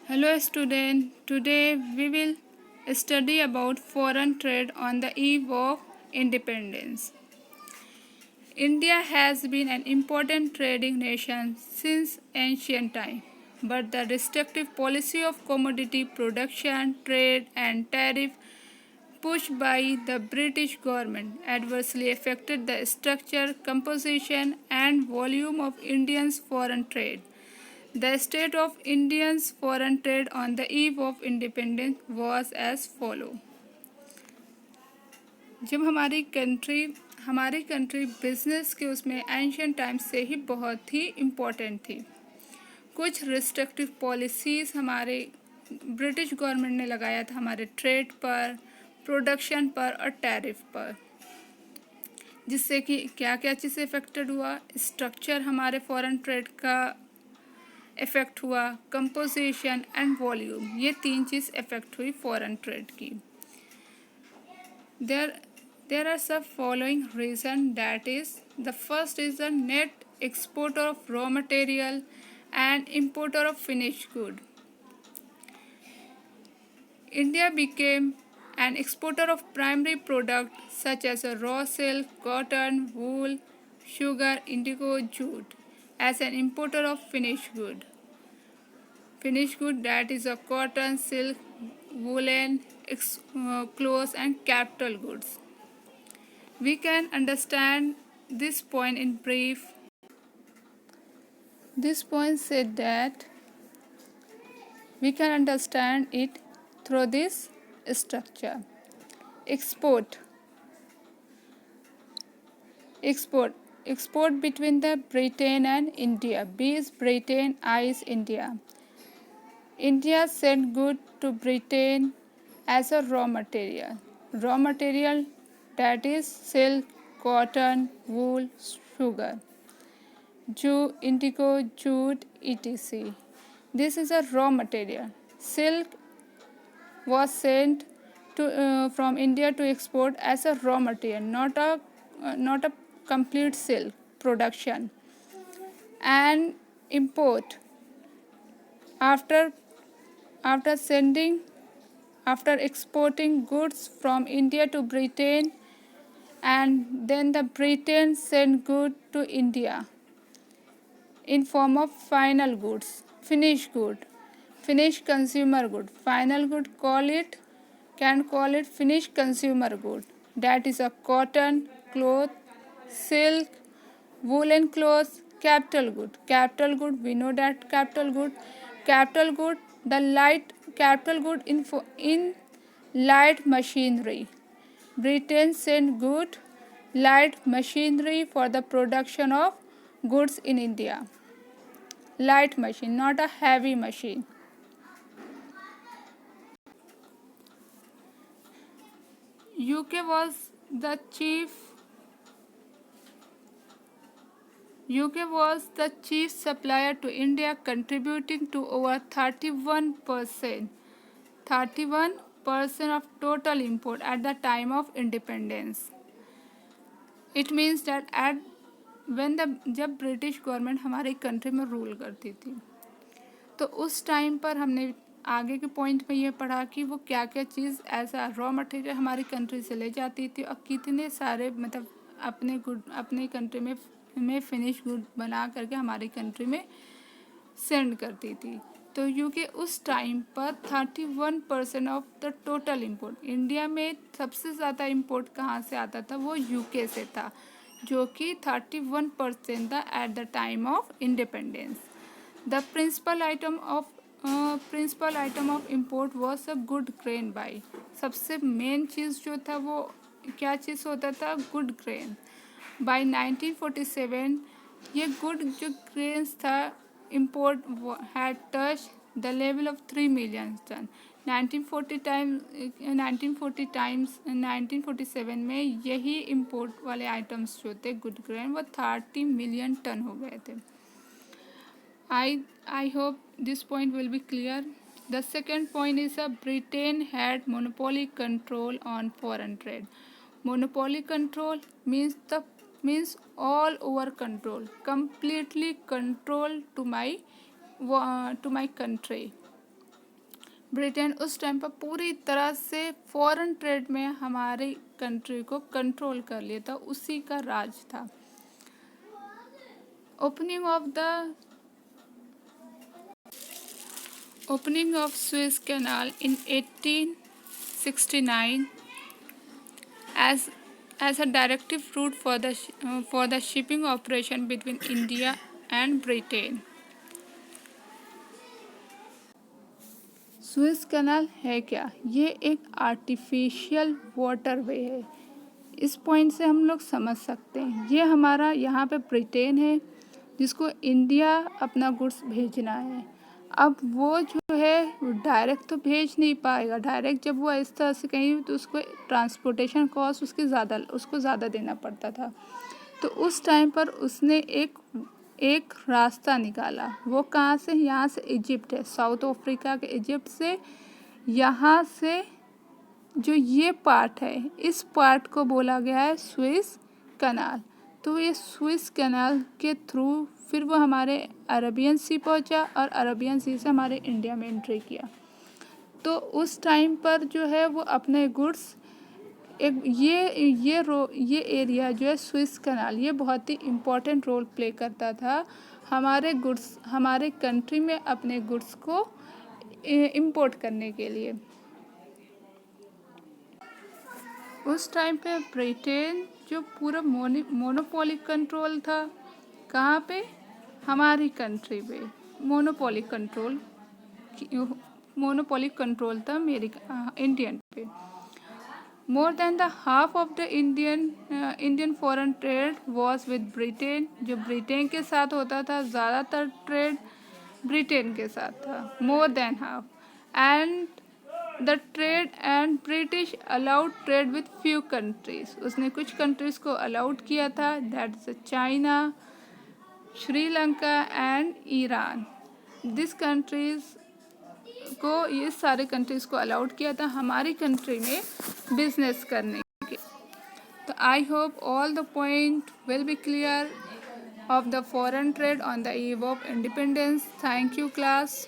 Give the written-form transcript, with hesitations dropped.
Hello student, today we will study about foreign trade on the eve of independence. India has been an important trading nation since ancient time, but the restrictive policy of commodity production, trade and tariff pushed by the British government adversely affected the structure, composition and volume of Indians' foreign trade. The state of Indians' foreign trade on the eve of independence was as follow. जब हमारी country business के उसमें ancient times से ही बहुत ही important थी. कुछ restrictive policies हमारे British government ने लगाया था हमारे ट्रेड पर, प्रोडक्शन पर और टैरिफ पर, जिससे कि क्या क्या चीज़ इफेक्टेड हुआ. स्ट्रक्चर हमारे फॉरेन ट्रेड का इफ़ेक्ट हुआ, कंपोजिशन एंड वॉल्यूम, ये तीन चीज़ इफ़ेक्ट हुई फॉरेन ट्रेड की. देयर आर सब following reason. That is the first is the net exporter of raw material and importer of finished good. India became an exporter of primary products such as raw silk, cotton, wool, sugar, indigo, jute, as an importer of finished good. Finished good, that is a cotton, silk, woolen, clothes and capital goods. We can understand this point in brief. This point said that we can understand it through this structure. Export between the Britain and India. B is Britain, I is India. India sent goods to Britain as a raw material. Raw material, that is silk, cotton, wool, sugar, indigo, jute, etc. This is a raw material. Silk was sent from India to export as a raw material, not a complete silk production. And import, after exporting goods from India to Britain, and then the Britain sent goods to India in form of final goods, finished consumer good. Final good can call it finished consumer good. That is a cotton, cloth, silk, woolen clothes, capital good. Capital good, we know that capital good, the light capital good in light machinery. Britain sent good light machinery for the production of goods in India. Light machine, not a heavy machine. UK was the chief supplier to India, contributing to over 31% of total import at the time of independence. It means that जब British government हमारी country में rule करती थी, तो उस time पर हमने आगे के पॉइंट में ये पढ़ा कि वो क्या क्या चीज़ ऐसा रॉ मटेरियल हमारी कंट्री से ले जाती थी और कितने सारे मतलब अपने कंट्री में फिनिश गुड बना करके हमारी कंट्री में सेंड करती थी. तो यूके उस टाइम पर 31% of the total import, India में सबसे ज़्यादा इम्पोर्ट कहाँ से आता था, वो यूके से था, जो कि 31% था at the time of independence. The principal item of import was a good grain by. सबसे मेन चीज़ जो था वो क्या चीज़ होता था, गुड ग्रेन. बाई 1947 ये गुड जो ग्रेन्स था import had touch the level of 3 million ton. 1947 में यही इम्पोर्ट वाले आइटम्स जो थे गुड ग्रेन वो 30 मिलियन टन हो गए थे. I hope this point will be clear. The second point is Britain had monopoly control on foreign trade. Monopoly control means all over control, completely control to my country. Britain उस time पर पूरी तरह से foreign trade में हमारी country को control कर लिया था, उसी का राज था। Opening of Suez canal in 1869 as a directive route for the shipping operation between India and Britain. Suez canal है क्या? ये एक आर्टिफिशियल वाटरवे है। इस पॉइंट से हम लोग समझ सकते हैं ये हमारा यहाँ पे ब्रिटेन है जिसको इंडिया अपना गुड्स भेजना है। अब वो जो है डायरेक्ट तो भेज नहीं पाएगा, डायरेक्ट जब वो इस तरह से कहीं तो उसको ट्रांसपोर्टेशन कॉस्ट उसको ज़्यादा देना पड़ता था। तो उस टाइम पर उसने एक रास्ता निकाला। वो कहाँ से? यहाँ से इजिप्ट है, साउथ अफ्रीका के इजिप्ट से, यहाँ से जो ये पार्ट है इस पार्ट को बोला गया है सुएज कैनाल। तो ये सुएज कैनाल के थ्रू फिर वो हमारे अरबियन सी पहुंचा और अरबियन सी से हमारे इंडिया में एंट्री किया। तो उस टाइम पर जो है वो अपने गुड्स एक ये एरिया जो है सुएज कैनाल ये बहुत ही इम्पोर्टेंट रोल प्ले करता था हमारे कंट्री में अपने गुड्स को इंपोर्ट करने के लिए। उस टाइम पे ब्रिटेन जो पूरा मोनोपोली कंट्रोल था, कहाँ पे? हमारी कंट्री पे मोनोपोली कंट्रोल था इंडियन पे। More than the half of the Indian foreign trade was with Britain. जो ब्रिटेन के साथ होता था ज़्यादातर ट्रेड ब्रिटेन के साथ था, more than half. And the trade and British allowed trade with few countries. उसने कुछ कंट्रीज़ को अलाउड किया था, that is China, Sri Lanka and Iran. This countries को ये सारे कंट्रीज़ को अलाउड किया था हमारी कंट्री में बिजनेस करने के। तो I hope all the point will be clear of the foreign trade on the eve of independence. Thank you class.